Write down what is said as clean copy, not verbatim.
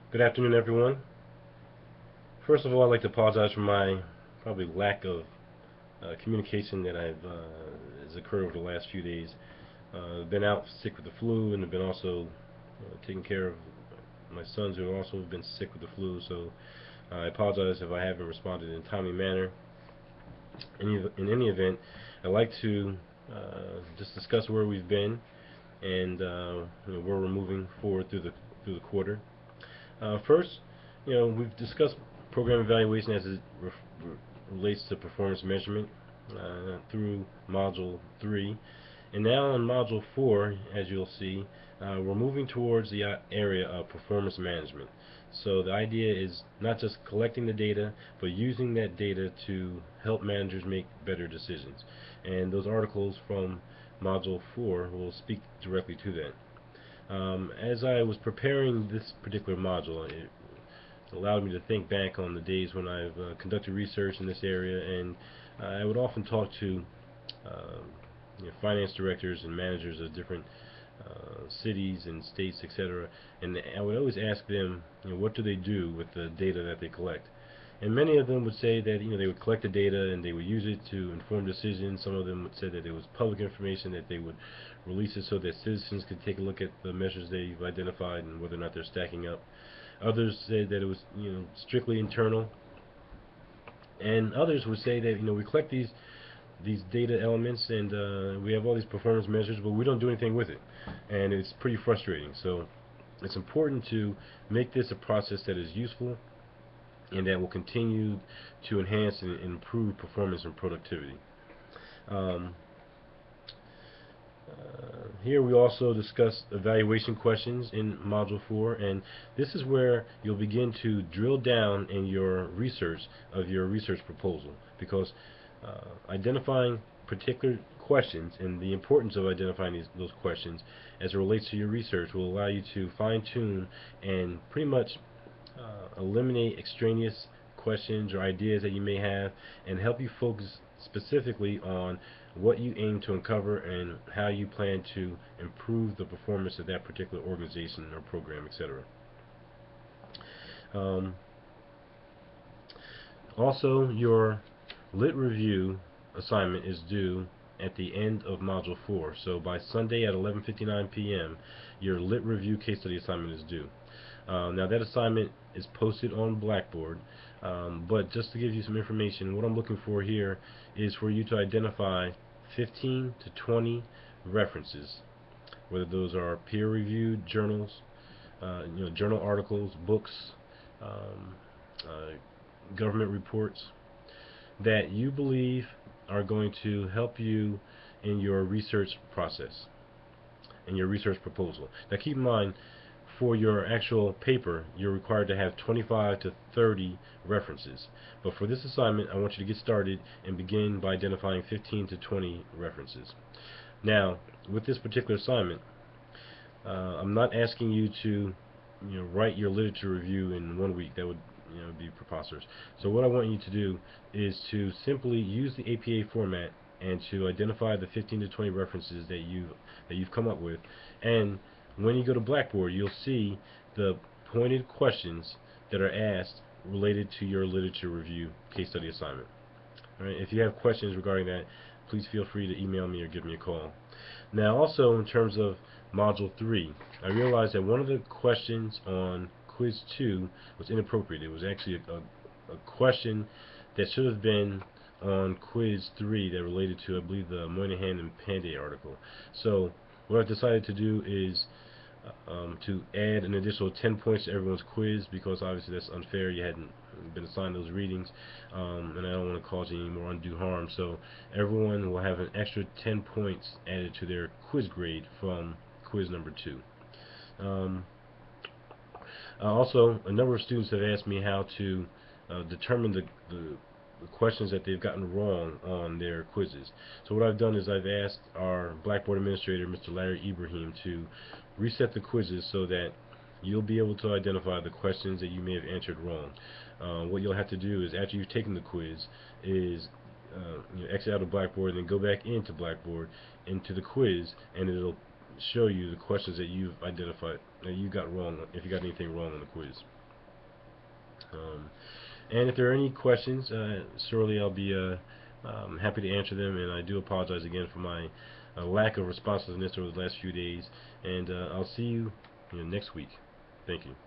Good afternoon, everyone. First of all, I'd like to apologize for my probably lack of communication that has occurred over the last few days. I've been out sick with the flu, and I've been also taking care of my sons who also have been sick with the flu. So I apologize if I haven't responded in a timely manner. In any event, I'd like to just discuss where we've been and where we're moving forward through the quarter. First, we've discussed program evaluation as it relates to performance measurement through Module 3. And now in Module 4, as you'll see, we're moving towards the area of performance management. So the idea is not just collecting the data, but using that data to help managers make better decisions. And those articles from Module 4 will speak directly to that. As I was preparing this particular module, it allowed me to think back on the days when I've conducted research in this area, and I would often talk to uh, finance directors and managers of different cities and states, etc. And I would always ask them, what do they do with the data that they collect? And many of them would say that they would collect the data and they would use it to inform decisions. Some of them would say that it was public information, that they would release it so that citizens could take a look at the measures they've identified and whether or not they're stacking up. Others said that it was strictly internal, and others would say that we collect these data elements and we have all these performance measures, but we don't do anything with it, and it's pretty frustrating. So it's important to make this a process that is useful and that will continue to enhance and improve performance and productivity. Um, Here we also discuss evaluation questions in Module 4, and this is where you'll begin to drill down in your research of your research proposal, because identifying particular questions and the importance of identifying those questions as it relates to your research will allow you to fine-tune and pretty much eliminate extraneous questions or ideas that you may have and help you focus specifically on what you aim to uncover and how you plan to improve the performance of that particular organization or program, etc. Um, Also, your lit review assignment is due at the end of Module 4. So by Sunday at 11:59 p.m., your lit review case study assignment is due. Now that assignment is posted on Blackboard, but just to give you some information, what I'm looking for here is for you to identify 15 to 20 references, whether those are peer-reviewed journals, journal articles, books, um, uh, government reports that you believe are going to help you in your research process, in your research proposal. Now keep in mind, for your actual paper, you're required to have 25 to 30 references. But for this assignment, I want you to get started and begin by identifying 15 to 20 references. Now, with this particular assignment, I'm not asking you to write your literature review in 1 week. That would be preposterous. So what I want you to do is to simply use the APA format and to identify the 15 to 20 references that you've come up with. And when you go to Blackboard, you'll see the pointed questions that are asked related to your literature review case study assignment. All right, if you have questions regarding that, please feel free to email me or give me a call. Now, also in terms of Module 3, I realized that one of the questions on Quiz 2 was inappropriate. It was actually a question that should have been on Quiz 3 that related to, I believe, the Moynihan and Panday article. So what I've decided to do is to add an additional 10 points to everyone's quiz, because obviously that's unfair. You hadn't been assigned those readings, and I don't want to cause you any more undue harm. So everyone will have an extra 10 points added to their quiz grade from quiz number 2. Um, Also, a number of students have asked me how to determine the questions that they've gotten wrong on their quizzes. So what I've done is I've asked our Blackboard administrator, Mr. Larry Ibrahim, to reset the quizzes so that you'll be able to identify the questions that you may have answered wrong. What you'll have to do is, after you've taken the quiz, is exit out of Blackboard and then go back into Blackboard, into the quiz, and it'll show you the questions that you've identified that you got wrong, if you got anything wrong on the quiz. And if there are any questions, surely I'll be happy to answer them, and I do apologize again for my lack of responsiveness over the last few days, and I'll see you, next week. Thank you.